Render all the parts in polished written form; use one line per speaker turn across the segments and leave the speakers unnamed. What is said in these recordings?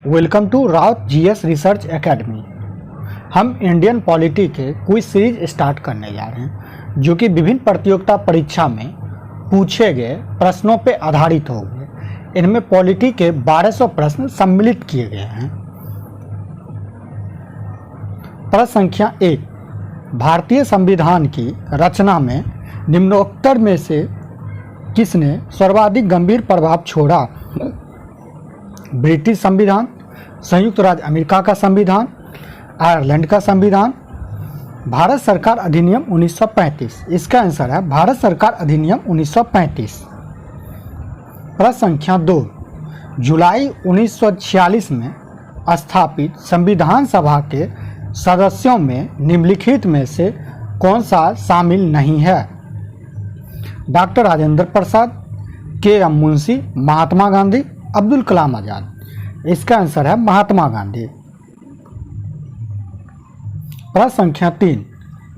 Welcome to Raut GS research academy. हम Indian polity के quiz series start करने जा रहे हैं जो कि विभिन्न प्रतियोगिता परीक्षा में पूछे गए प्रश्नों पर आधारित होंगे। इनमें पॉलिटी के 1200 प्रश्न सम्मिलित किए गए हैं। प्रश्न संख्या 1, भारतीय संविधान की रचना में निम्नोक्तर में से किसने सर्वाधिक गंभीर प्रभाव छोड़ा? ब्रिटिश संविधान, संयुक्त राज्य अमेरिका का संविधान, आयरलैंड का संविधान, भारत सरकार अधिनियम 1935। इसका आंसर है भारत सरकार अधिनियम 1935। प्रश्न संख्या 2, जुलाई 1946 में स्थापित संविधान सभा के सदस्यों में निम्नलिखित में से कौन सा शामिल नहीं है? डॉक्टर राजेंद्र प्रसाद, के.एम. मुंशी, महात्मा गांधी, अब्दुल कलाम आजाद। इसका आंसर है महात्मा गांधी। प्रश्न संख्या 3,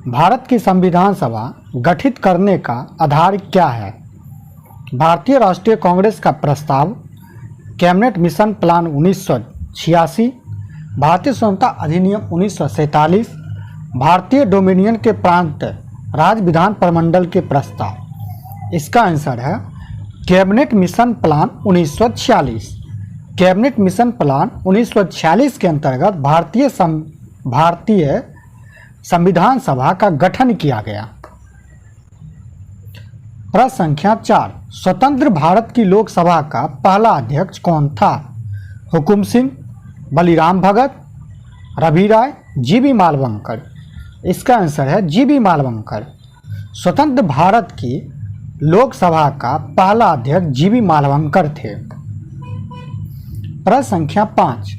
भारत की संविधान सभा गठित करने का आधार क्या है? भारतीय राष्ट्रीय कांग्रेस का प्रस्ताव, कैबिनेट मिशन प्लान 1986, भारतीय स्वतंत्रता अधिनियम 1947, भारतीय डोमिनियन के प्रांत राज्य विधान प्रमंडल के प्रस्ताव। इसका आंसर है cabinet mission plan 1946। Cabinet mission plan 1946 के अंतर्गत भारतीय संविधान सभा का गठन किया गया। प्रश्न संख्या 4, स्वतंत्र भारत की लोकसभा का पहला अध्यक्ष कौन था? हुकुम सिंह, बलिराम भगत, रवि राय, जी.बी. मालवंकर। इसका आंसर है जी.बी. मालवंकर। स्वतंत्र भारत की लोकसभा का पहला अध्यक्ष जी.बी. मालवंकर थे। प्रश्न संख्या 5,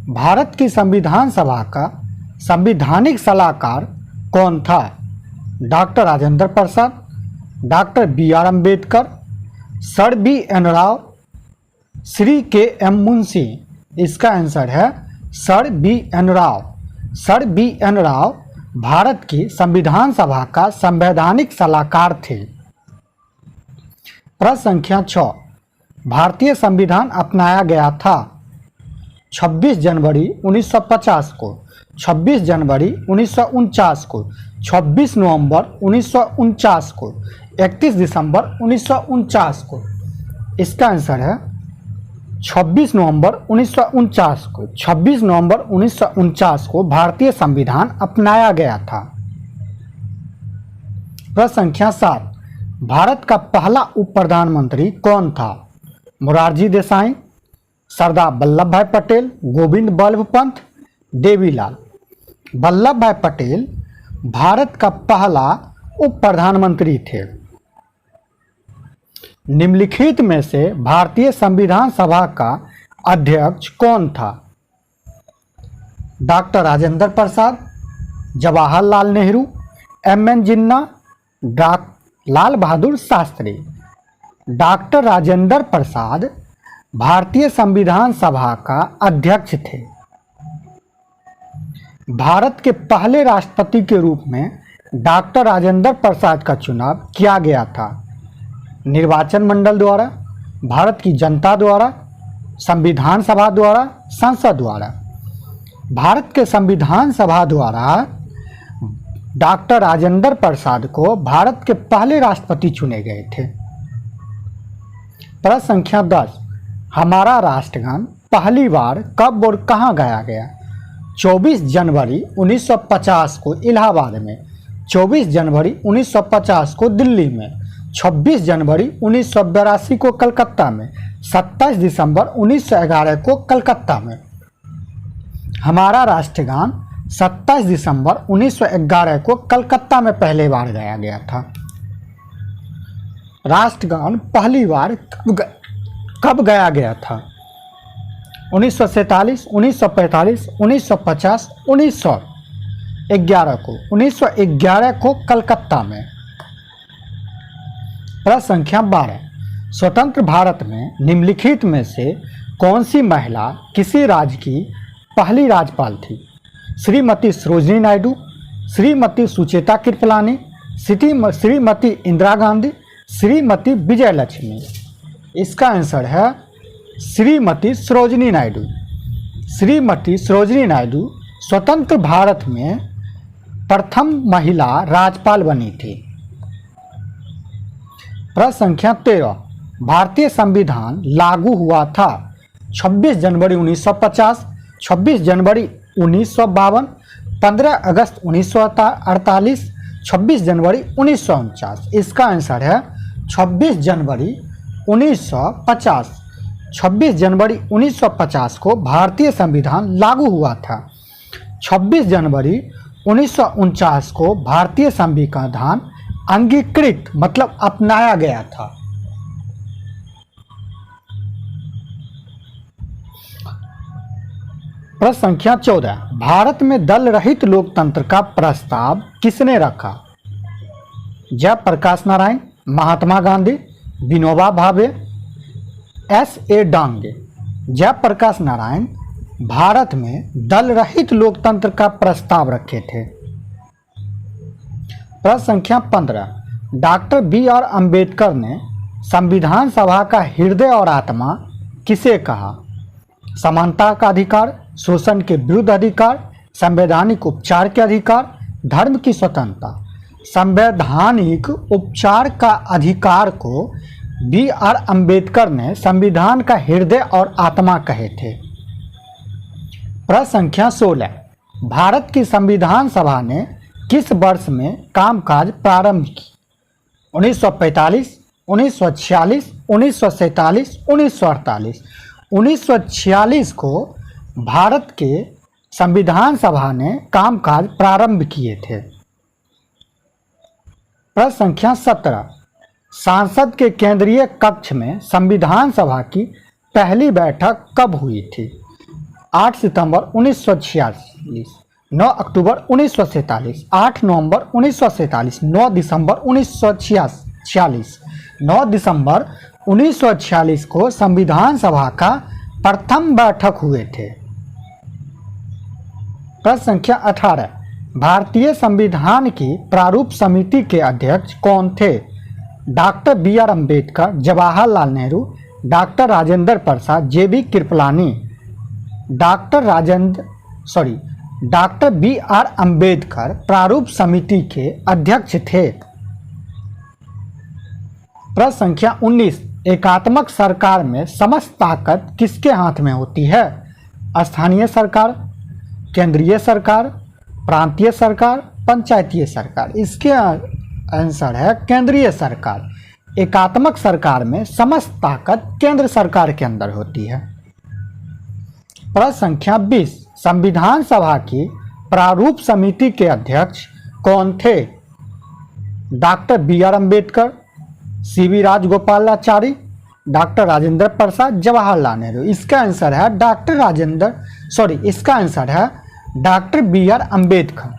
भारत की संविधान सभा का संवैधानिक सलाहकार कौन था? Doctor Rajendra Prasad, doctor B R. Ambedkar, sir B N. Rau, Shri K M. Munshi. इसका आंसर है sir B N. Rau. Sir B N. Rau Bharat की संविधान सभा का संवैधानिक सलाहकार थे। प्रश्न संख्या 6, भारतीय संविधान अपनाया गया था 26 जनवरी 1950 को, 26 जनवरी 1949 को, 26 नवंबर 1949 को, 31 दिसंबर 1949 को। इसका आंसर है 26 नवंबर 1949 को। 26 नवंबर 1949 को भारतीय संविधान अपनाया गया था। प्रश्न संख्या 7, भारत का पहला उप प्रधानमंत्री कौन था? मोरारजी देसाई, सरदार वल्लभ भाई पटेल, गोविंद बल्लभ पंत, देवीलाल। वल्लभ भाई पटेल भारत का पहला उप प्रधानमंत्री थे। निम्नलिखित में से भारतीय संविधान सभा का अध्यक्ष कौन था? Doctor Rajendra Prasad, Jawaharlal Nehru, M.N.. जिन्ना, लाल बहादुर शास्त्री। डॉक्टर राजेंद्र प्रसाद भारतीय संविधान सभा का अध्यक्ष थे। भारत के पहले राष्ट्रपति के रूप में डॉक्टर राजेंद्र प्रसाद का चुनाव किया गया था निर्वाचन मंडल द्वारा, भारत की जनता द्वारा, संविधान सभा द्वारा, संसद द्वारा। भारत के संविधान सभा द्वारा डॉक्टर राजेंद्र प्रसाद को भारत के पहले राष्ट्रपति चुने गए थे। प्रश्न संख्या 10, हमारा राष्ट्रगान पहली बार कब और कहाँ गाया गया? 24 जनवरी 1950 को इलाहाबाद में, 24 जनवरी 1950 को दिल्ली में, 26 जनवरी 1982 को कलकत्ता में, 27 दिसंबर 1911 को कलकत्ता में। हमारा राष्ट्रगान 27 दिसंबर 1911 को कलकत्ता में पहले बार गाया गया था। राष्ट्रगान पहली बार कब गाया गया था? 1947, 1945, 1950, 1911 को। 1911 को कलकत्ता में। प्रश्न संख्या 12, स्वतंत्र भारत में निम्नलिखित में से कौन सी महिला किसी राज्य की पहली राज्यपाल थी? श्रीमती सरोजिनी नायडू, श्रीमती सुचेता कृपलानी, श्रीमती इंदिरा गांधी, श्रीमती विजयलक्ष्मी। इसका आंसर है श्रीमती सरोजिनी नायडू। श्रीमती सरोजिनी नायडू स्वतंत्र भारत में प्रथम महिला राज्यपाल बनी थी। प्रश्न संख्या 13, भारतीय संविधान लागू हुआ था 26 जनवरी 1950, 26 जनवरी 1952, 15 अगस्त 1948, 26 जनवरी 1949। इसका आंसर है 26 जनवरी 1950। 26 जनवरी 1950 को भारतीय संविधान लागू हुआ था। 26 जनवरी 1949 को भारतीय संविधान अंगीकृत मतलब अपनाया गया था। प्रश्न संख्या 14, भारत में दल रहित लोकतंत्र का प्रस्ताव किसने रखा? जयप्रकाश नारायण, महात्मा गांधी, विनोबा भावे, S.A. डांगे। जयप्रकाश नारायण भारत में दल रहित लोकतंत्र का प्रस्ताव रखे थे। प्रश्न संख्या 15, डॉक्टर B.R. अम्बेडकर ने संविधान सभा का हृदय और आत्मा किसे कहा? समानता का अधिकार, शोषण के विरुद्ध अधिकार, संवैधानिक उपचार के अधिकार, धर्म की स्वतंत्रता। संवैधानिक उपचार का अधिकार को B.R. अम्बेडकर ने संविधान का हृदय और आत्मा कहे थे। प्रश्न संख्या 16, भारत की संविधान सभा ने किस वर्ष में कामकाज प्रारंभ की? 1945, 1946, 1947, 1948। 1946 को भारत के संविधान सभा ने कामकाज प्रारंभ किए थे। प्रश्न संख्या 17, संसद के केंद्रीय कक्ष में संविधान सभा की पहली बैठक कब हुई थी? 8 सितंबर 1946, 9 अक्टूबर 1947, 8 नवंबर 1947, 9 दिसंबर 1946। 9 दिसंबर 1946 को संविधान सभा का प्रथम बैठक हुए थे। प्रश्न संख्या 18, भारतीय संविधान की प्रारूप समिति के अध्यक्ष कौन थे? Doctor B.R. Ambedkar, Jawaharlal Nehru, doctor Rajendra Prasad, J.B. Kripalani. Doctor B.R. Ambedkar प्रारूप समिति के अध्यक्ष थे। प्रश्न संख्या 19, एकात्मक सरकार में समस्त ताकत किसके हाथ में होती है? स्थानीय सरकार, केंद्रीय सरकार, प्रांतीय सरकार, पंचायतीय सरकार। इसके आंसर है केंद्रीय सरकार। एकात्मक सरकार में समस्त ताकत केंद्र सरकार के अंदर होती है। प्रश्न संख्या 20, संविधान सभा की प्रारूप समिति के अध्यक्ष कौन थे? Doctor B.R. Ambedkar, C.V. Rajagopalachari, doctor Rajendra Prasad, Jawaharlal Nehru. इसका आंसर है डॉक्टर B.R. अम्बेडकर।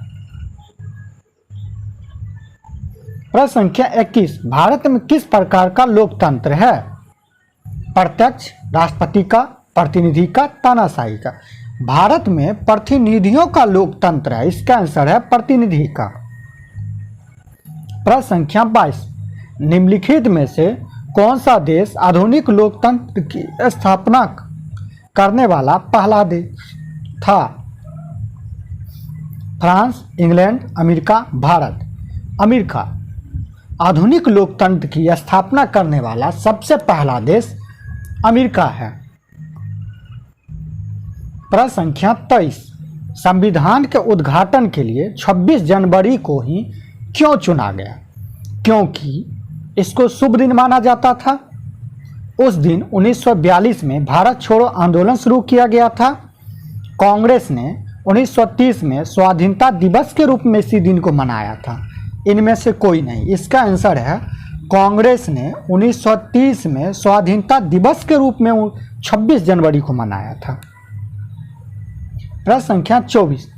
प्रश्न संख्या 21, भारत में किस प्रकार का लोकतंत्र है? प्रत्यक्ष, राष्ट्रपति का, प्रतिनिधि का, तानाशाही का। भारत में प्रतिनिधियों का लोकतंत्र है। इसका आंसर है प्रतिनिधि का। प्रश्न संख्या 22, निम्नलिखित में से कौन सा देश आधुनिक लोकतंत्र की स्थापना करने वाला पहला देश था? France, England, America, Bharat. America आधुनिक लोकतंत्र की स्थापना करने वाला सबसे पहला देश अमेरिका है। प्रश्न संख्या 23, संविधान के उद्घाटन के लिए 26 जनवरी को ही क्यों चुना गया? क्योंकि इसको शुभ दिन माना जाता था। उस दिन 1942 में भारत छोड़ो आंदोलन शुरू किया गया था। कांग्रेस ने 1930 में स्वाधीनता दिवस के रूप में इसी दिन को मनाया था। इनमें से कोई नहीं। इसका आंसर है कांग्रेस ने 1930 में स्वाधीनता दिवस के रूप में 26 जनवरी को मनाया था। प्रश्न संख्या 24,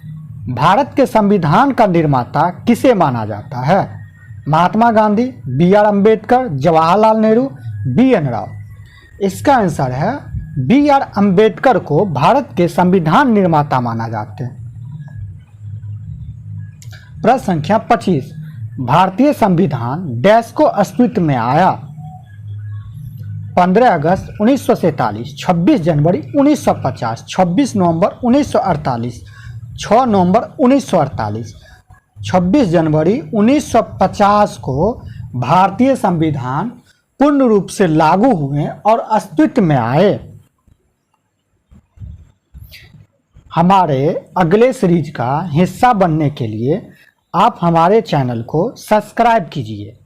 भारत के संविधान का निर्माता किसे माना जाता है? महात्मा गांधी, B.R. अम्बेडकर, जवाहरलाल नेहरू, B.N. राव। इसका आंसर है B.R. अम्बेडकर को भारत के संविधान निर्माता माना जाते हैं। प्रश्न संख्या 25, भारतीय संविधान डैश को अस्तित्व में आया? 15 अगस्त 1947, 26 जनवरी 1950, 26 नवंबर 1948, 6 नवंबर 1948। 26 जनवरी 1950 को भारतीय संविधान पूर्ण रूप से लागू हुए और अस्तित्व में आए। हमारे अगले सीरीज का हिस्सा बनने के लिए आप हमारे चैनल को सब्सक्राइब कीजिए।